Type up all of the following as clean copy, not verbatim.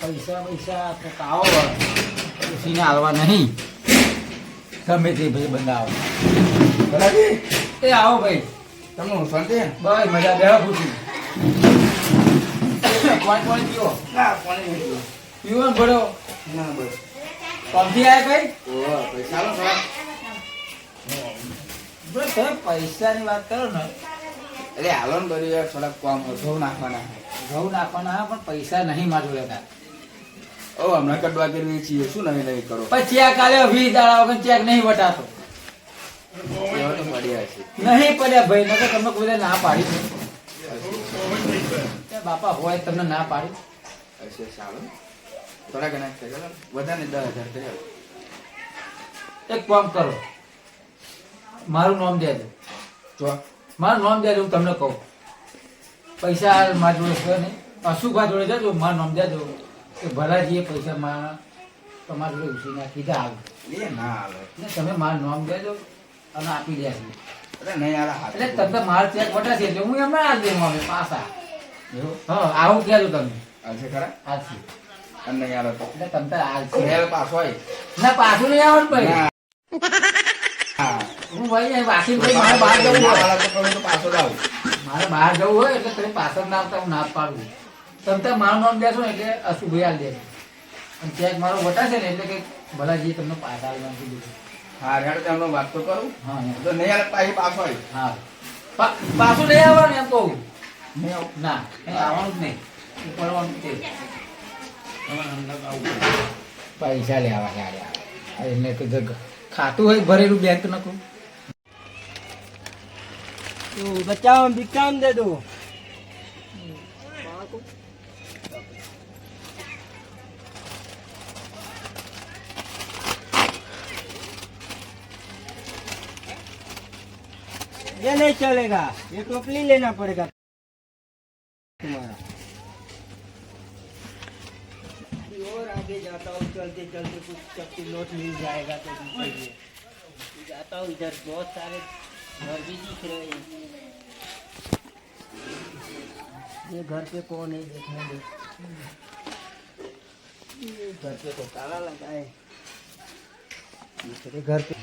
પૈસા પૈસા તો આવો ખુશીને હાલવા નહીં. ગમે તે ભાઈ બંધા આવો બરાબર એ આવો ભાઈ. તમને શાંતિ બસ મજા બેહો ખુશી. પાણી પીવો. ના પાણી નહીં પીવું. પીવો ને ભરો. ના બસ પંપી આવ્યા કઈ ઓહો પૈસા લો થોડા. બસ તમે પૈસાની વાત કરો ને. એટલે હાલો ને કર્યું યાર થોડાક કામ ઘઉં નાખવાના. ઘઉં નાખવાના પણ પૈસા નહીં મારું લેતા. ઓ હમણાં કડવા કરવી છીએ શું નહીં નહીં કરો. પછી આ કાલે 20 દાડા વગર ચેક નહીં વટાતો. એવા તો પડ્યા છે. નહીં પડ્યા ભાઈ નકર તમને કોઈ ના પાડી છે. એ બાપા હોય તમને ના પાડી. હશે સારું થોડા ઘણા છે ચાલો વધારે 10,000 કર્યા. એક કામ કરો મારું નામ દેજો. જો મારું નામ દેજો હું તમને કહું. પૈસા મારા જોડે છે નહીં અશુભા જોડે જજો મારું નામ દેજો કે ભલાજીએ પૈસા તમારા જોડે ઉછીના કીધા આવે એ ના હાલે. ને તમે મારું નામ દેજો અને આપી દેજો. અરે નહીં હાલે હાથ. એટલે તમને માર ચેક વટાશે એટલે હું એમને આ દેવું આવે પાછા. હા આવું કહેજો તમે હાલશે ખરા હાલશે. અને નહીં હાલે તો એટલે તમે તાર હાલશે. મેલ પાછો હોય. ના પાછું નહીં આવવાનું ભાઈ. હા હું ભાઈ અહીં વાસી ભાઈ મારે બહાર જવું ના હોય. હાલે તો કહું તો પાછો જ આવું. મારે બહાર જવું હોય એટલે તમે પાછળ ના આવતા હું ના જ પાડું. તમે તાર મારું નામ દેશો ને એટલે અશુભાઈ હાલ દેજો. અને ચેક મારો વટાશે ને એટલે કે ભલાજી તમને પાછા આવવાનું કીધું. હા રેડ તેમનો વાત તો કરું. હા એમ. તો નહીં હાલે પાછી પાછો હોય. હા પાછું નહીં આવવાનું એમ કહું. નહીં આવું. ના અહીં આવવાનું જ નહીં પડવાનું જ નહીં. પૈસા લેવા યાર એને તો ખાતું હોય ભરેલું બેંક નાખું. बच्चा विक्रम दे दो ये नहीं चलेगा ये टोपली लेना पड़ेगा तुम्हारा और आगे जाता हूँ चलते चलते कुछ चपटी नोट मिल जाएगा तो दीजिए जाता हूँ इधर बहुत सारे घर भी दिख रहे हैं ये घर पे कौन है देखने दे ये घर पे तो ताला लगा है दूसरे घर पे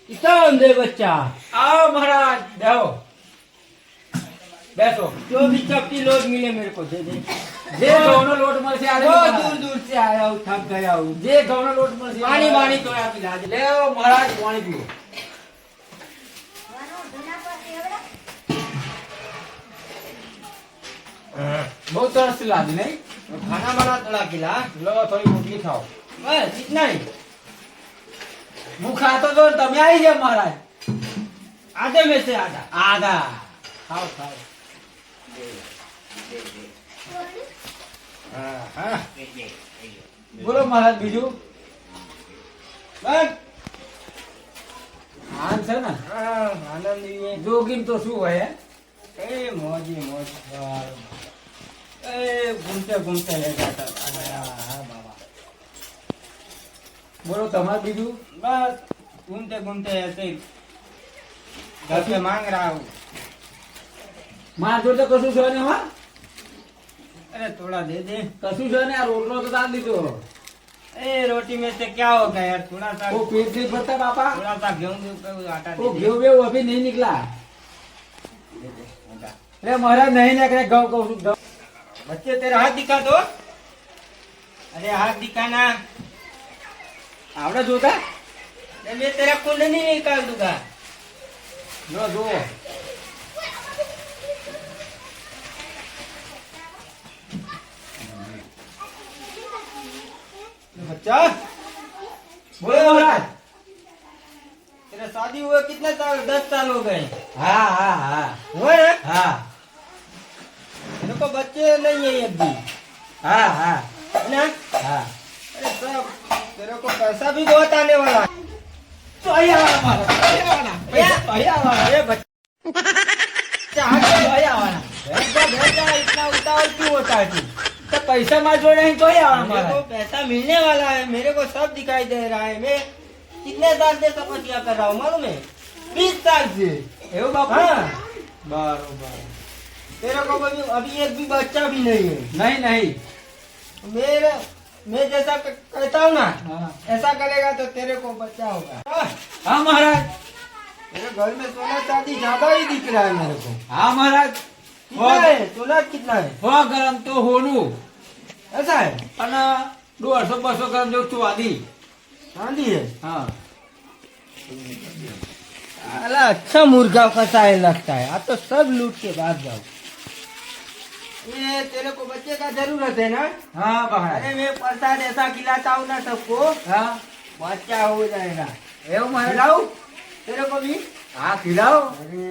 कितना दे बच्चा आओ महाराज બેહો બેસો. जो भी चपटी लोट मिले मेरे को दे दे જે ઘઉંનો લોટ મળશે આ बहुत લેજો. दूर दूर से आया हूँ थक गया हूँ જે ઘઉંનો લોટ મળશે पानी वानी तो आप पिला दे લેવો મહારાજ પાણી પીવો. બહુ તરસ લાગી નહીં. खाना बना थोड़ा खिला લો થોડી રોટલી ખાઓ. बस इतना ही હું ખાતો તો ને તમે આવી ગયા મહારાજ. आधे में से आधा આધા ખાઓ ખાઓ. हाँ हाँ બોલો મહારાજ બીજું. बस આનંદ છે ને हाँ आनंद लिए જોગીન તો શું હોય હે? ए मौज ही मौज ए घूमते घूमते ले जाता हाँ बाबा બોલો તમારે બીજું. बस घूमते घूमते ऐसे ही घर पे मांग रहा हूँ માર જોડે તો કશું છે ને હા अरे थोड़ा दे दे કશું છે ને આ રોટલો તો દાલ દીધો. ए रोटी में से क्या होगा यार थोड़ा सा वो पेट नहीं भरता बापा. थोड़ा सा गेहूं आटा वो दे दे गेहूं वेहूं अभी नहीं निकला. दे दे आटा। अरे महाराज नहीं निकले गाँव को गाँव. बच्चे तेरा हाथ दिखा दो अरे हाथ दिखाना आवड़े जोता अरे मैं तेरा कुंड नहीं निकाल दूंगा लो दो. बच्चा बोलो महाराज. तेरा शादी हुए कितने साल 10 साल हो गए हाँ हाँ हाँ हुए ना हाँ तेरे को बच्चे नहीं है अब भी हाँ हाँ है ना हाँ. अरे सब तेरे को पैसा भी बहुत आने वाला है तो आया वाला महाराज, आया वाला, पैसा आया वाला. अरे बच्चा हाथ से आया वाला. भेजा इतना उतावल क्यों होता है तू तो पैसा मार जोड़े हैं तो आया वाला मेरे को महाराज. पैसा मिलने वाला है मेरे को सब दिखाई दे रहा है मैं कितने साल से तपस्या कर रहा हूँ मालूम है 20 साल से એવું બાપુ. हाँ बरोबर। तेरे को अभी एक भी बच्चा भी नहीं है। नहीं नहीं। मैं जैसा कहता हूँ ना, हाँ ऐसा करेगा तो तेरे को बच्चा होगा। हाँ महाराज। तेरे घर में सोना चांदी ज्यादा ही दिख रहा है मेरे को। हाँ महाराज। कितना है सोना, कितना है? 100 ग्राम तो होनू ऐसा है? અને 150-200 ગ્રામ જેવું ચાંદી. चांदी है? हाँ अला अच्छा मुर्गा फंसाए लगता है। अब तो सब लूट के भाग जाओ। ये तेरे को बच्चे का जरूरत है ना? हाँ महाराज. अरे मैं प्रसाद ऐसा खिलाता हूँ ना सबको, हाँ बच्चा हो जाएगा। એવું महाराज. खिलाऊं तेरे को भी? हाँ खिलाओ. अरे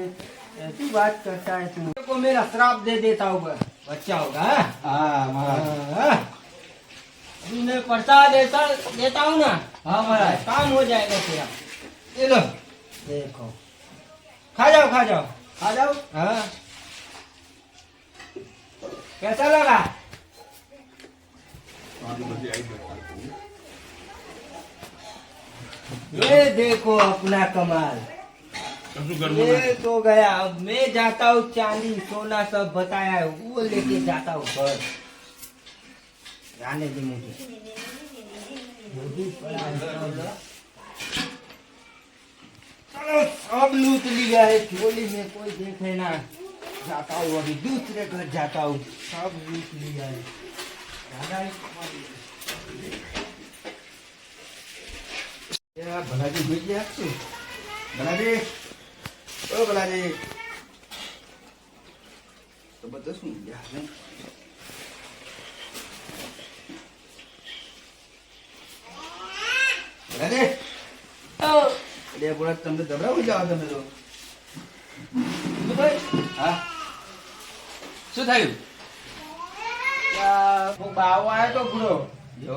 ऐसी बात करता है तू। तेरे को मेरा श्राप दे देता हूँ, बच्चा होगा। हाँ? हाँ महाराज. हाँ। अभी मैं प्रसाद ऐसा देता हूँ ना, हाँ महाराज. काम हो जाएगा तेरा। ये लो देखो, खा जाओ खा जाओ खा जाओ। हाँ कैसा लगा? ये देखो अपना कमाल। ये तो गया। अब मैं जाता हूँ, चांदी सोना सब बताया है वो लेके जाता हूँ घर। जाने दे मुझे। चलो सब लूट लिया है, झोली में कोई देखे ना। जाता हूँ अभी दूसरे घर जाता हूँ, सब लूट लिया है। दादा ભલાજી જોઈ ગયા શું? ભલાજી, ઓ ભલાજી. તો બધા શું ગયા છે? ભલાજી, એટલે બોલા તમને ગભરાવું જાઓ તમે તો. હા શું થયું? બાવો આવ્યો તો પૂરો. જો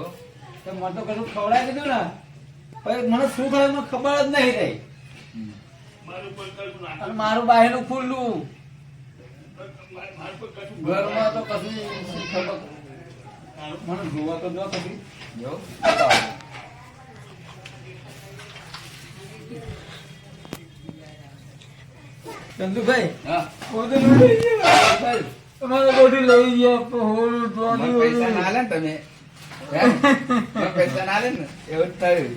તો મને તો કશું ખવડાવી દીધું ને, પછી મને શું થયું મને ખબર જ નહીં રહી. અને મારું બાહેનું ખુલ્લું ઘરમાં તો કશું શી ખબર. મને જોવા તો ન કશું. જો ચંદુભાઈ હા બધું લઈ ગયા. તમારે બધું લઈ ગયા. હોલું મને ચોંધું પૈસા બધું. ના લે ને તમે હે? મને પૈસા ના લે ને એવું જ થયું.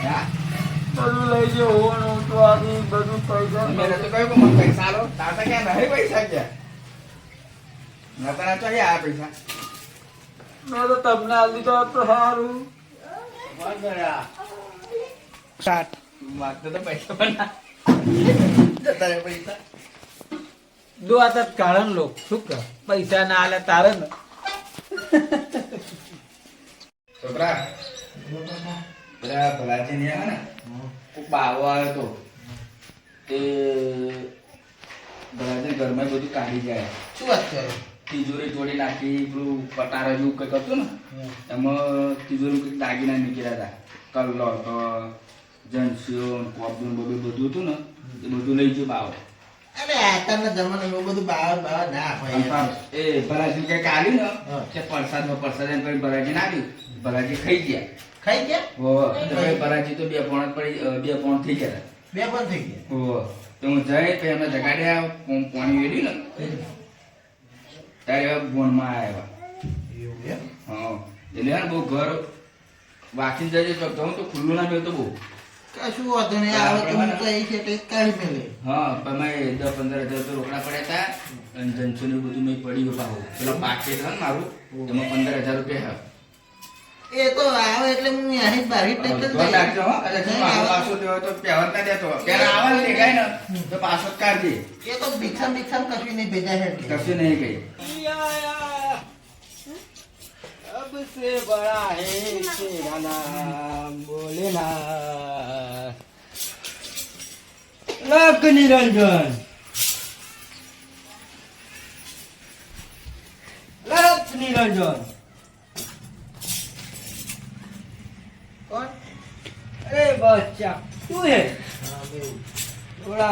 હા બધું લઈ ગયો. હોવાનું ચોંધી બધું પૈસા. મેં તો કહ્યું કે મને પૈસા આલો. તાતા ક્યાં નહીં પૈસા ક્યાં? નતા ના ચાલ્યા આ પૈસા. મેં તો તમને આ લીધો હોત તો સારું. માગતો તો પૈસા પણ ના જતા રહે પૈસા. દો આ તાર કારણ લોક શું કર પૈસા ના આલે તારે ને. છોકરા પેલા ભલાજી ને આવે ને કોક બાવો આવ્યો તો તે ભલાજી ઘરમાં બધું કાઢી જાય. શું વાત કરે? તિજોરી તોડી નાખી. પેલું પટારા જેવું કંઈક હતું ને એમાં તિજોરી કંઈક દાગીના નીકળ્યા હતા. કલ્લો હતો, જંસીઓ, કોબડું બધું બધું હતું ને એ બધું લઈ ગયું બાવો. અરે આતાના જમાનામાં બધું બહાર બહાર ના હોય. એ ભલાજી કંઈક આવ્યું ને કે પ્રસાદમાં પ્રસાદ એમ કરી ભલાજી નાખ્યું. ભલાજી ખાઈ ગયા. ખાઈ ગયા? હો તો ભાઈ ભલાજી તો 2 પોણ પડી 2 પોણ થઈ ગયા. બે પણ થઈ ગયા. હો તો હું જઈ પછી એમને જગાડ્યા. પાણી વેડ્યું ને ત્યારે એવા ભોનમાં આવ્યા. એવું એમ? હા એટલે યાર બહુ ઘર વાંચી જજે તો હું તો ખુલ્લું ના મેળતો બહુ. કશું વાંધો નહીં. આવે તો હું તો એ છે તે કાઢી મેલે. હા પણ મેં 10-15 હજાર તો રોકડા પડ્યા હતા અને જનસો ને બધું મેં પડી ગયું પાછું. પેલો પાકેટ હોય ને મારું એમાં 15,000 રૂપિયા એ તો આવે એટલે હું અહીં બારી ટેકન ધ્યાન રાખજો હો. કદાચ હું મારો પાછો થયો તો પહેવતા દેતો પેલા આવે ને દેખાય ને તો પાછો જ કાઢજે. એ તો ભિક્ષમ ભિક્ષમ કશું નહીં ભેજા है. કશું નહીં કઈ. अब से बड़ा है तेरा नाम भोलेनाथ. लक निरंजन, लक निरंजन. कौन? अरे बच्चा तू है? थोड़ा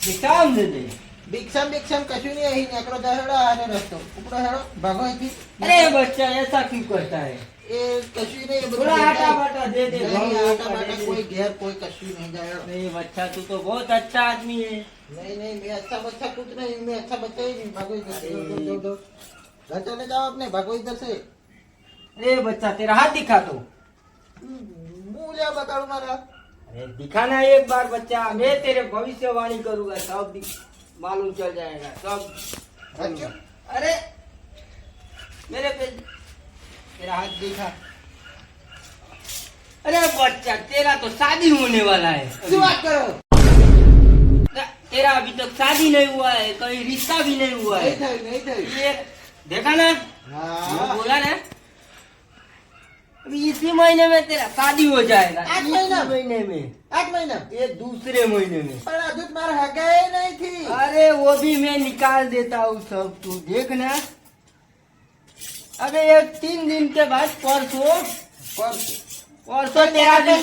भिक्षाम दे दे. भिक्षम भिक्षम कशु नहीं है. नेकड़ो दहेड़ो आने रस्तो उपड़ो हेड़ो भागो थी. अरे बच्चा ऐसा क्यों करता है? ये कशु नहीं है. थोड़ा हटा बटा दे दे नहीं, घाव आटा का दे बाटा दे। कोई घेर कोई कશું नहीं जाएगा। नहीं बच्चा तू तो बहुत अच्छा आदमी है। नहीं नहीं, मैं अच्छा बच्चा कुछ नहीं, मैं अच्छा बच्चा ही नहीं। भागो इधर से, अरे। दो। घर चले जाओ अपने, भागो इधर से। अरे बच्चा तेरा हाथ दिखा दो। मुंह लिया बताओ मारा। अरे दिखाना एक बार बच्चा, मैं तेरे भविष्यवाणी करूंगा, सब मालूम चल जाएगा सब। अच्छा, अरे मेरे पे तेरा हाथ दिखा। अरे बच्चा तेरा तो शादी होने वाला है क्यों अभी। बात करो? तेरा अभी तक शादी नहीं हुआ है, कहीं रिश्ता भी नहीं हुआ है। नहीं थे। ये देखा ना, हाँ। वो बोला ना, अभी इसी महीने में तेरा शादी हो जाएगा। आठ इसी महीना? महीने में, 8 महीना। ये दूसरे महीने में। पर अभी तुम्हारा हगा ही नहीं थी। अरे वो भी मैं निकाल देता हूँ सब, तू देखना। अबे ये 3 दिन के बाद परसों तेरा दिन।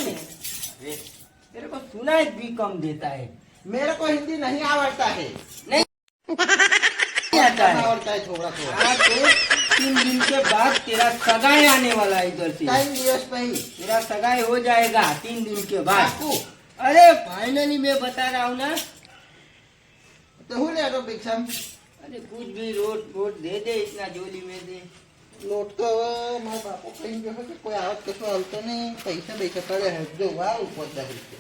तेरे को सुना है भी कम देता है, मेरे को हिंदी नहीं आवड़ता है। नहीं आता है। आवड़ता है छोकरा को। हाँ तो 3 दिन के बाद तेरा सगाई आने वाला है इधर से। टाइम दिवस पे ही। तेरा सगाई हो जाएगा 3 दिन के बाद। आपको अरे फाइनली मैं बता रहा हूँ ना। तो हो ले भिक्षम। अरे कुछ भी रोट रोट दे दे, इतना जोली में दे। लोट को मारे बापू कहीं जो है कि कोई आवत कसो हलते नहीं, पैसे पैसे पड़े हैं जो वाह ऊपर दही के।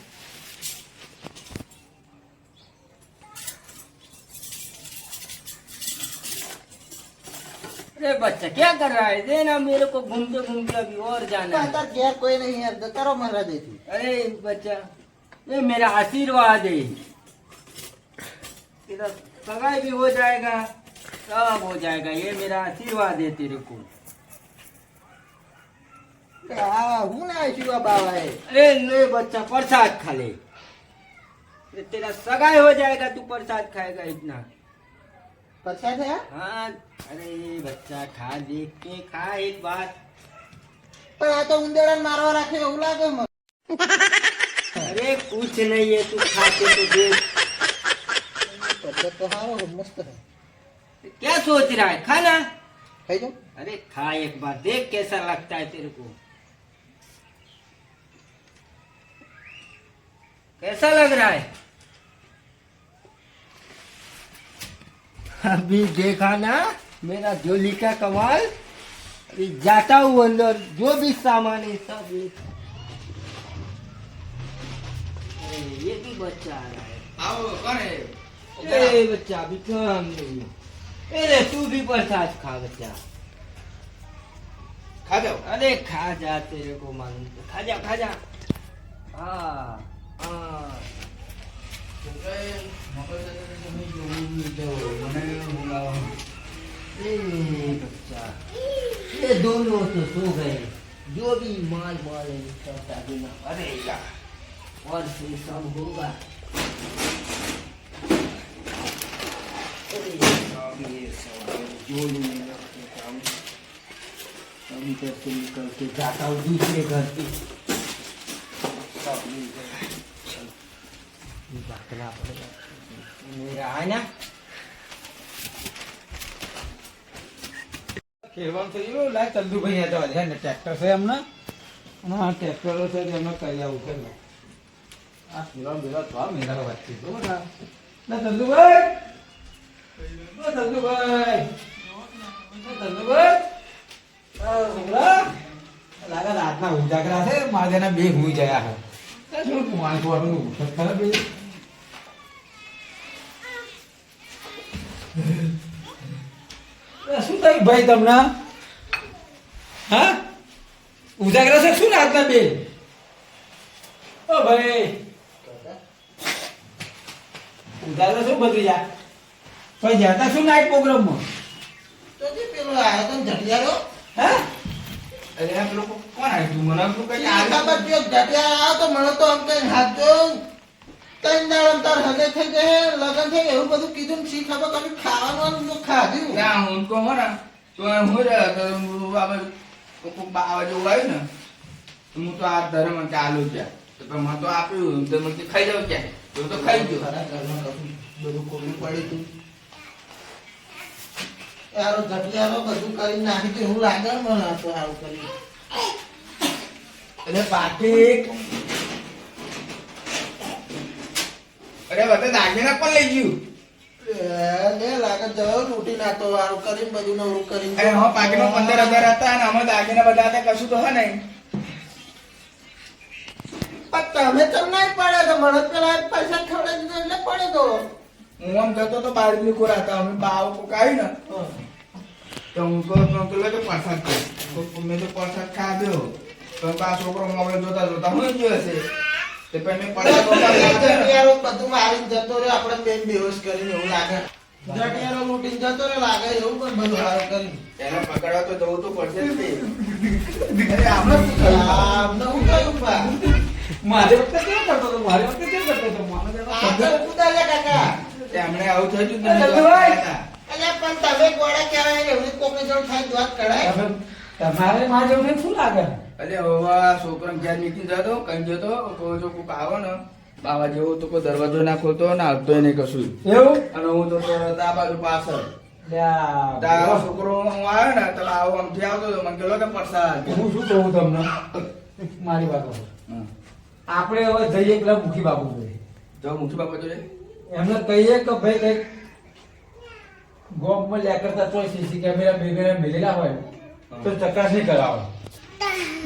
अरे बच्चा क्या कर रहा है, देना मेरे को, घूमते घूमते अभी और जाना है। अंदर गैर कोई नहीं है, तो करो महाराज देती। अरे बच्चा ये मेरा आशीर्वाद है, तेरा सगाई भी हो जाएगा, सब हो जाएगा, ये मेरा आशीर्वाद है तेरे को। हूँ ना शिवा बाबा है। अरे नहीं बच्चा, प्रसाद खा ले, ये तेरा सगाई हो जाएगा, तू प्रसाद खाएगा इतना। प्रसाद है? हाँ अरे बच्चा खा, देख के खा एक बार। पर आ तो उंदेड़न मारवा रखे એવું લાગે મને। अरे कुछ नहीं है, तू खा के तो देख। प्रसाद तो हारो मस्त है। क्या सोच रहा है, खाना। खाई जाओ। अरे खा एक बार, देख कैसा लगता है तेरे को, कैसा लग रहा है। अभी देखा ना मेरा झोली का कमाल। अभी जाता हूँ अंदर, जो भी सामान है सब अरे ये भी बच्चा आ रहा है। आओ कौन है? ए बच्चा अभी काम नहीं है। अरे तू भी प्रसाद खा बच्चा, खा जाओ। अरे खा जा, तेरे को मालूम तो, खा जा खा जा। हाँ हाँ ए बच्चा, ये दोनों तो सो गए, जो भी माल माल है सब दादी ना। अरे यार और से सब होगा। अरे सब ये सब जो नहीं रखते काम, सब इधर से निकल के जाता हूँ दूसरे घर पे। सब मिल गया, चल भागना पड़ेगा, मेरा है ना। ખેરવાનું થઈ ગયું લાય ચંદુભાઈ આ જવા દે ને ટ્રેક્ટર છે એમને અને આ ટ્રેક્ટરો છે એમને કરી આવું છે આ ખેરવા બેવા તો મેરા વાતચીત બરોબર ના ચંદુભાઈ ઓ ચંદુભાઈ છોકરા લાગે રાતના ઉજાગરા છે મારે બે હુઈ ગયા છે શું માણસવાનું ખરાબ બે શું થયું ભાઈ તમને હા ઉજાગરા છે શું રાતના બે ઓ ભાઈ ઉજાગરા શું બદલી જા ભાઈ જતા શું નાઇટ પ્રોગ્રામમાં તો જે પેલો આયો તો જડિયારો હા અરે આ લોકો કોણ આવ્યું? મને તો કઈ આખા આવ્યું. બાજુ જડિયા આવ્યો તો મને તો આમ કઈ હાથ જો કઈ દાડમ તાર હગે થઈ ગયે લગન થઈ એવું બધું કીધું ને શી ખબર કभी ખાવાનું તો ખાધું ત્યાં હું તો મરા તો હું રહ્યા તો આપણે કોક બાવા જેવું આવ્યું ને તો હું તો આ ધર્મ ચાલુ છે તો પણ મને તો આપ્યું તો મને ખાઈ જાવ ક્યાં તો ખાઈ ગયો. ખરા ઘરમાં કશું બધું કોરું પડી તું યારો જડિયારો બધું કરી નાખી દે એવું લાગે ને મને આ તો આવું કરી એટલે પાકીટ અરે બધા દાગીના પણ લઈ ગયું લે લાગે જવો લૂંટી નાખતો વારું કરીને બધું નવરું કરીને અરે હા પાકીટમાં 15,000 હતા અને અમે દાગીના બધા હતા કશું તો હે નહીં પણ તમે તો નહીં પડે તો મને પેલા પૈસા ખવડાવી દીધો એટલે પડે તો હું આમ જતો તો બાર બી કોરા હતા અમે બાવ કોક આવી ને તો હું તો પેલો તો પ્રસાદ ખાય મેં તો પ્રસાદ ખાધો તો આ છોકરો મોબાઈલ જોતા હું ગયો હશે તે પછી મેં પ્રસાદ જટિયારો બધું મારીને જતો રહ્યો આપણે બેન બેહોશ કરીને એવું લાગે જટિયારો લૂંટીને જતો રહ્યો લાગે એવું પણ બધું હારું કરીને એને પકડવા તો જવું તો પડશે જ તે અરે આમને શું થયું આમને હું કહ્યું પા મારી વખતે કેમ કરતો હતો મારી વખતે કેમ કરતો હતો મને જરા આગળ કૂદાલે કાકા એમણે આવું થયું હતું એ જલ્દીભાઈ. અલ્યા પણ તમે ગોળા કહેવાય ને એવી કોકની જોડે થાય તો વાત કરાય હવે તમારે માં જેવું ને શું લાગે અરે હવે છોકરા ઘેર મીટિંગ જતો કઈ જતો કોઈ જો કોક આવો ને બાવા જેવો તો કોઈ દરવાજો ના ખોલતો ને આવતો નહીં કશું એવું અને હું તો આ બાજુ પાછળ લ્યા, તારો છોકરો હું આવ્યો ને તો આવો આમથી આવતો હતો મને કહેલો કે પ્રસાદ હું શું કહું તમને મારી વાત સાંભળો. આપણે હવે જઈએ પેલા મુખી બાપુ જોડે જો મુઠી બાપા જોડે એમને કહીએ કે ભાઈ કઈક ગોમમાં લ્યા કરતા તો સીસી કેમેરા બેમેરા મેલેલા હોય તો ચકાસણી કરાવો.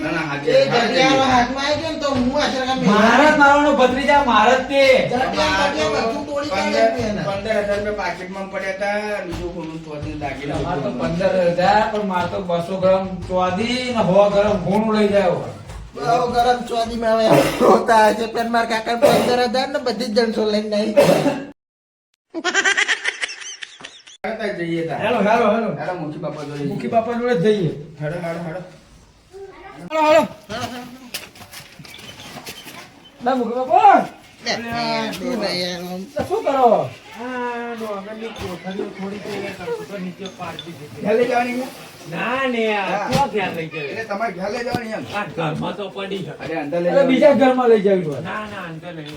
ના ના એ જટિયારો હાથમાં આવી ગયો ને તો હું આશરા મારા જ મારવાનો ભત્રીજા મારા જ તે જટિયા બધું તોડી કાઢે એના 15,000 રૂપિયા પાકીટમાં પડ્યા હતા બીજું કોનું ચોથી દાગીના તમારે તો 15,000 પણ મારે તો 200 ગ્રામ ચોદી ને 100 ગ્રામ ઘોણું લઈ જાય બહુ ગરમ ચોદી માં હવે હોતા હશે પણ મારા કાકા 15,000 ને બધી જ જણસો લઈને નહીં હતા જઈએ તા હેલો હેલો હેલો હેડો મુઠી બાપા જોડે મુખી બાપા જોડે જઈએ હેડો હેડો હેડો હેલો હેલો ના મુખી બાપા શું કરો ઘેર લઈ જવાની છે? ના ને આ ક્યાં ધ્યાન લઈ ગયો એટલે તમારે ઘેર લઈ જવાની એમ આ ઘરમાં તો પડી છે અરે અંદર લઈ એટલે જવાની. બીજા ઘરમાં લઈ જવી હોય ના ના અંદર લઈ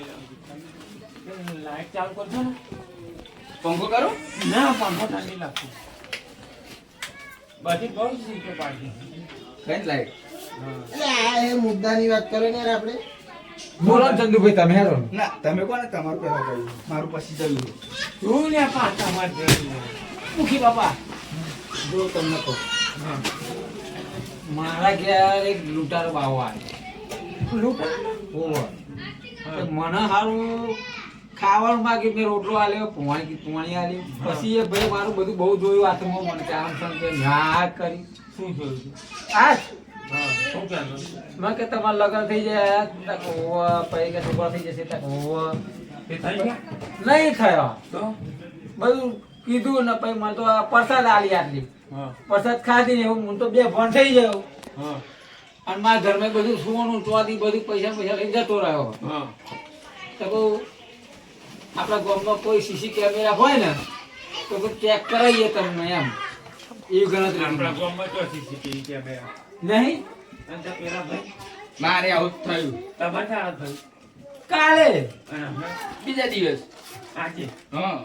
લાઈટ ચાલુ કરજો ને પંખો કરું ના પંખો ઠંડી લાગતું બધી બહુ સીટો પાડી કઈ લાઈટ એટલે આ એ મુદ્દાની વાત કરો ને યાર આપણે બોલો ને ચંદુભાઈ તમે હેલો ના તમે કોને તમારું પહેલા કહ્યું મારું પછી જયું તું ને પાછા માર મુખી બાપા જો તમને કહું મારા ઘેર એક લૂંટારો બાવો આવે ઓહો. તો મને સારું ખાવાનું બાકી મેં રોટલો આલ્યો પોણી આલ્યું પછી એ ભાઈ મારું બધું બહુ જોયું હાથમાં મને કે આમ સમ કે ના કરી શું જોયું આ હા શું કહેતો મેં કે તમારે લગ્ન થઈ જાય પછી કે છોકરા થઈ જશે ત્યાં એ થઈ ગયા નહીં થયો તો બધું કીધું ને પછી મને તો આ પ્રસાદ આલી આટલી હા પ્રસાદ ખાધી ને હું તો બે ભણ થઈ ગયો હા અને મારા ઘરમાં બધું સોનું ચોથી બધું પૈસા લઈને જતો રહ્યો હા તો કહું આપણા ગામમાં કોઈ સીસી કેમેરા હોય ને તો ચેક કરાવીએ તમને એમ એવી ગણતરી આપણા ગામમાં તો સીસીટીવી કેમેરા નહીં અને તો પેલા ભાઈ મારે આવું જ થયું તમારે સારા થયું કાલે અને હમણાં બીજા દિવસ આજે હા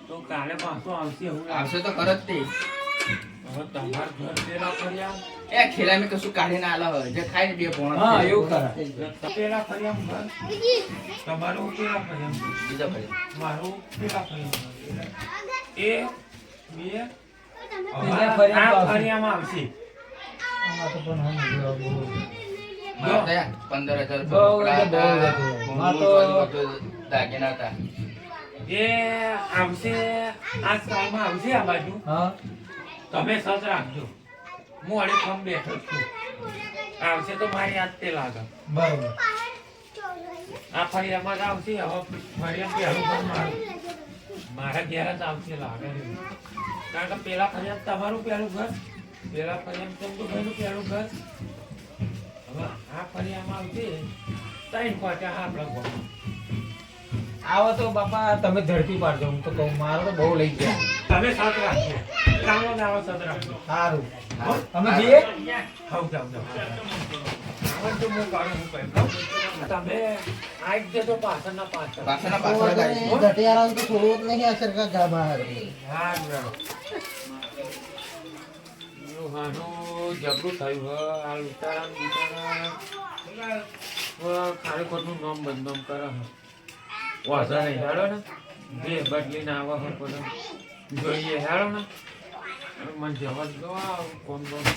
તો કાલે પાછો આવશે એવું લાગે. આવશે તો ખરો જ તે હવે તમાર ઘર પેલા ફર્યા એ ખેલા મેં કશું કાઢીને આલા હોય જે ખાઈને બે પોણા હા એવું કરા પેલા ફર્યા ઘર તમારું પેલા ફર્યા બીજા ભાઈ મારું પેલા ફર્યા એ બે બીજા ફર્યા આ આવશે. ફર્યામાં આવશે આમાં તો પણ હમ બહુ. મારા થયા 15,000 બહુ રૂપિયા એટલે બહુ હતા. હતું. મારે તો- બધું દાગીના હતા એ આવશે આ સાલમાં આવશે આ બાજુ હા તમે સજ રાખજો હું અડે ફોન બેઠો જ છું આવશે તો મારી હાથ તે લાગે બરોબર આ ફરિયામાં જ આવશે હવે ફરિયામ પહેલું ઘર મારું મારા ઘેર જ આવશે લાગે છે. કારણ કે પેલા ફરિયામ તમારું પહેલું ઘર પેલા ફરિયામ ચંદુભાઈનું પહેલું ઘર હવે આ ફરિયામાં આવશે ત્રણ પાછા આપણા ઘરમાં આવો તો બાપા તમે ઝડપી પાડજો હું તો કહું મારો તો બહુ લઈ ગયા તમે સાથ રાખજો કામનો દાવો સાથ રાખજો સારું તમે જઈએ હવ જાવ જાવ આવન તો હું કાઢું હું કહી દઉં. તમે આજ જજો પાછળના પાછળ પાછળના પાછળ જ આવી. જટિયારા તો થોડું જ નહીં આ સરકાર ગામમાં હારે. હા બરાબર. ડોહાનું જબરું થયું હ આ લૂંટારા બિચારા ખાલી ખોટું નામ બદનામ કરે હ વાંધો નહીં હેડો ને બે બદલીને આવે હ પણ જોઈએ હેડો ને મને જવા જ દો કોણ કોણ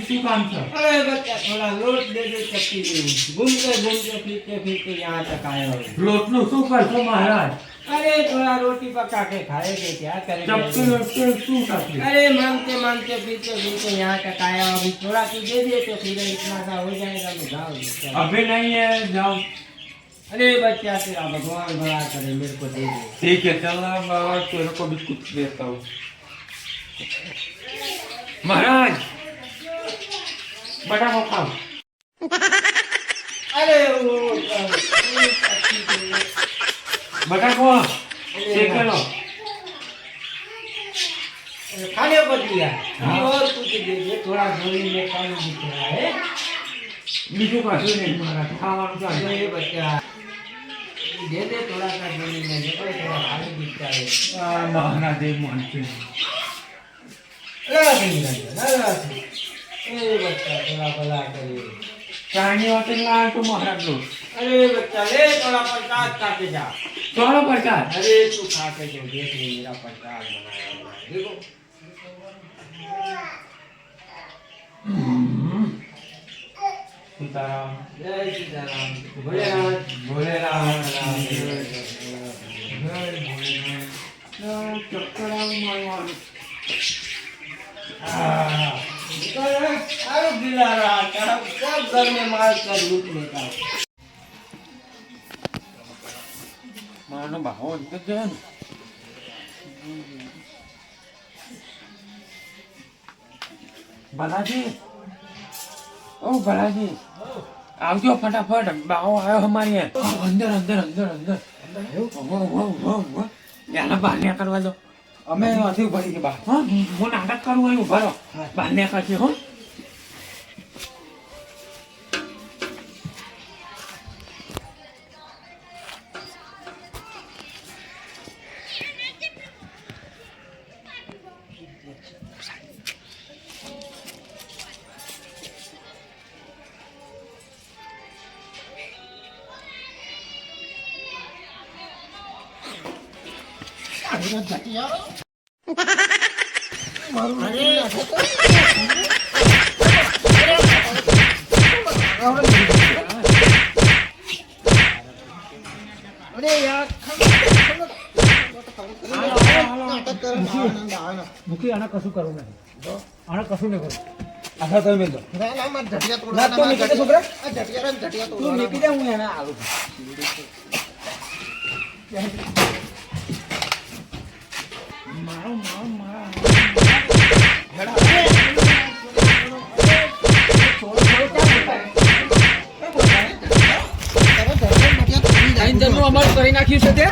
શું કામ છે अरे बच्चा थोड़ा लोट दे दे चक्की में घूमते फिरते फिरते यहाँ तक आए हो લોટનું શું કરશો મહારાજ अरे थोड़ा रोटी पका के खाएंगे क्या ચપટી करेंगे લોટનું શું કરશે अरे मांगते मांगते फिरते फिरते यहाँ तक आया अभी थोड़ा तू दे दे तो फिर इतना सा हो जाएगा तो जाओ अभी नहीं है जाओ अरे बच्चा तेरा भगवान भला करे मेरे को दे दे ठीक है चल बाबा तेरे को भी कुछ देता हूँ महाराज बड़ा खाओ अरे वो बड़ा को देख लो खाने को दिया और कुछ दे दे थोड़ा झोली में पानी दिख रहा है बीजू का नहीं महाराज खाવાનું चाहिए अरे बच्चा दे दे थोड़ा सा झोली में देखो थोड़ा पानी दिखता है महाराज एक मानते अरे बच्चा थोड़ा भला करे चाइनी होटल में आए तो महाराज लोग अरे बच्चा ले थोड़ा प्रसाद खाके जा चलो प्रसाद अरे तू खा के जो देख ले मेरा प्रसाद बनाया हुआ है देखो सीताराम जय सीताराम भोलेनाथ भोलेनाथ अरे गिला रहा था सब घर में मार कर लूट लेता मानो भाव इनके जन बालाजी ओ बालाजी आवजो फटाफट बाहो आयो हमारे यहाँ अंदर अंदर अंदर अंदर याना बाहर करवा दो અમે નથી ભરી કે બહાર हाँ वो नाटक करूँ आयो भरो बाहर करके हो મૂકી આને કશું કરવું નથી આને કશું નહીં કરું આખા તમે મેલ દો ના તો નીકળી જા છોકરા તું નીકળી જા હું એને આવું मारो मारो मारो અમારું કરી નાખ્યું છે તે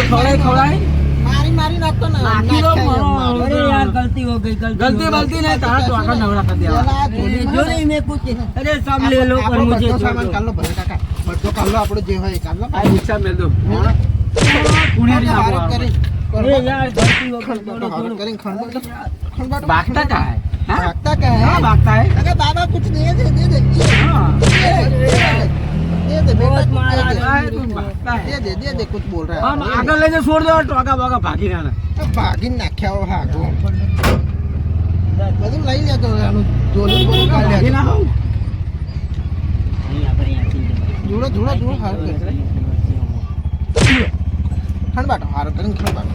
ખવડાય મારી મારી નાખતો ને અરે યાર गलती हो गई गलती नहीं तारा तो आका नवरा कर दिया जो नहीं मैं कुछ अरे सब ले लो पर मुझे સામાન કાઢ લો ભલે કાકા બધો કાઢ લો આપણો જે હોય કાઢ લો आ रिक्शा में दो पुणे री હારત કરી अरे यार गलती हो गई હારત કરીને ખંડબાટ भागता क्या है हाँ? भागता क्या है हाँ भागता है अरे बाबा कुछ दे दे हाँ दे दे बहुत मारा है तुम भागता है दे दे कुछ बोल रहा हम आगे लेके छोड़ दो टोका बोका भागी रहना है भागीन નાખ્યા હાગો બધું લઈ લેતો આનું જોલું બોલું કાઢી भागी ना हो ધૂળો હાર ખંડબાટ હાર કરીને ખંડબાટ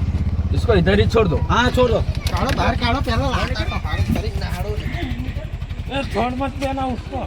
इसको इधर ही छोड़ दो हाँ छोड़ दो કાળો બહાર કાળો પહેલા લાગતા તો હાર કરીને નાહાડો छोड़ मत देना उसको